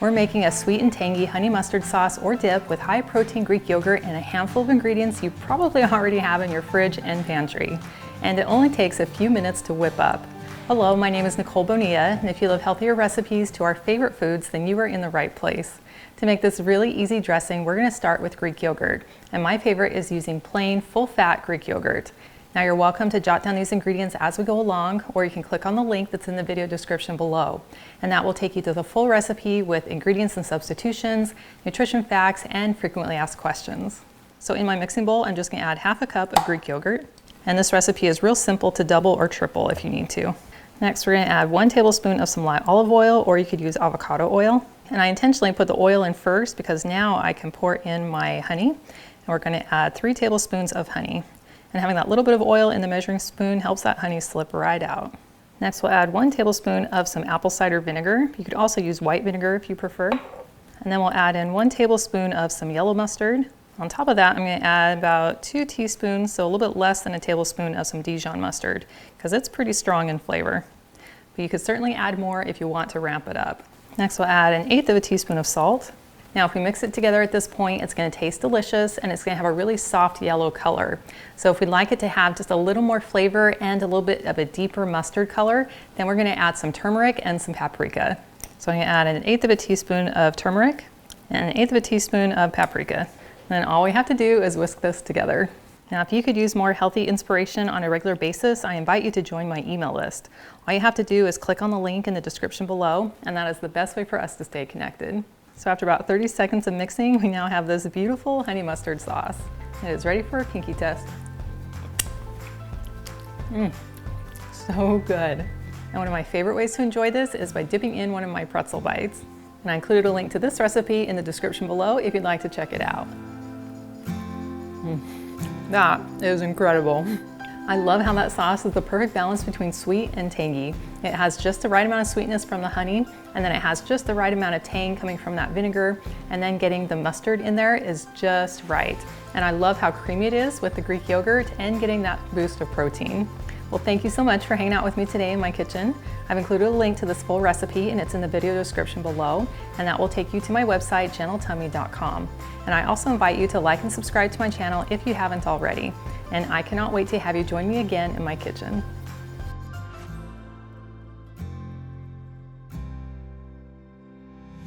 We're making a sweet and tangy honey mustard sauce or dip with high protein Greek yogurt and a handful of ingredients you probably already have in your fridge and pantry. And it only takes a few minutes to whip up. Hello, my name is Nicole Bonilla, and if you love healthier recipes to our favorite foods, then you are in the right place. To make this really easy dressing, we're going to start with Greek yogurt, and my favorite is using plain, full-fat Greek yogurt. Now you're welcome to jot down these ingredients as we go along, or you can click on the link that's in the video description below, and that will take you to the full recipe with ingredients and substitutions, nutrition facts, and frequently asked questions. So in my mixing bowl, I'm just going to add half a cup of Greek yogurt, and this recipe is real simple to double or triple if you need to. Next, we're going to add 1 tablespoon of some light olive oil, or you could use avocado oil. And I intentionally put the oil in first because now I can pour in my honey. And we're going to add 3 tablespoons of honey. And having that little bit of oil in the measuring spoon helps that honey slip right out. Next, we'll add 1 tablespoon of some apple cider vinegar. You could also use white vinegar if you prefer. And then we'll add in 1 tablespoon of some yellow mustard. On top of that, I'm going to add about 2 teaspoons, so a little bit less than a tablespoon of some Dijon mustard, because it's pretty strong in flavor. But you could certainly add more if you want to ramp it up. Next, we'll add 1/8 of a teaspoon of salt. Now, if we mix it together at this point, it's going to taste delicious, and it's going to have a really soft yellow color. So if we'd like it to have just a little more flavor and a little bit of a deeper mustard color, then we're going to add some turmeric and some paprika. So I'm going to add 1/8 of a teaspoon of turmeric and 1/8 of a teaspoon of paprika. And then all we have to do is whisk this together. Now, if you could use more healthy inspiration on a regular basis, I invite you to join my email list. All you have to do is click on the link in the description below, and that is the best way for us to stay connected. So after about 30 seconds of mixing, we now have this beautiful honey mustard sauce. It is ready for a pinky test. So good. And one of my favorite ways to enjoy this is by dipping in one of my pretzel bites. And I included a link to this recipe in the description below if you'd like to check it out. That is incredible. I love how that sauce is the perfect balance between sweet and tangy. It has just the right amount of sweetness from the honey, and then it has just the right amount of tang coming from that vinegar, and then getting the mustard in there is just right. And I love how creamy it is with the Greek yogurt and getting that boost of protein. Well, thank you so much for hanging out with me today in my kitchen. I've included a link to this full recipe, and it's in the video description below, and that will take you to my website, gentletummy.com. And I also invite you to like and subscribe to my channel if you haven't already. And I cannot wait to have you join me again in my kitchen.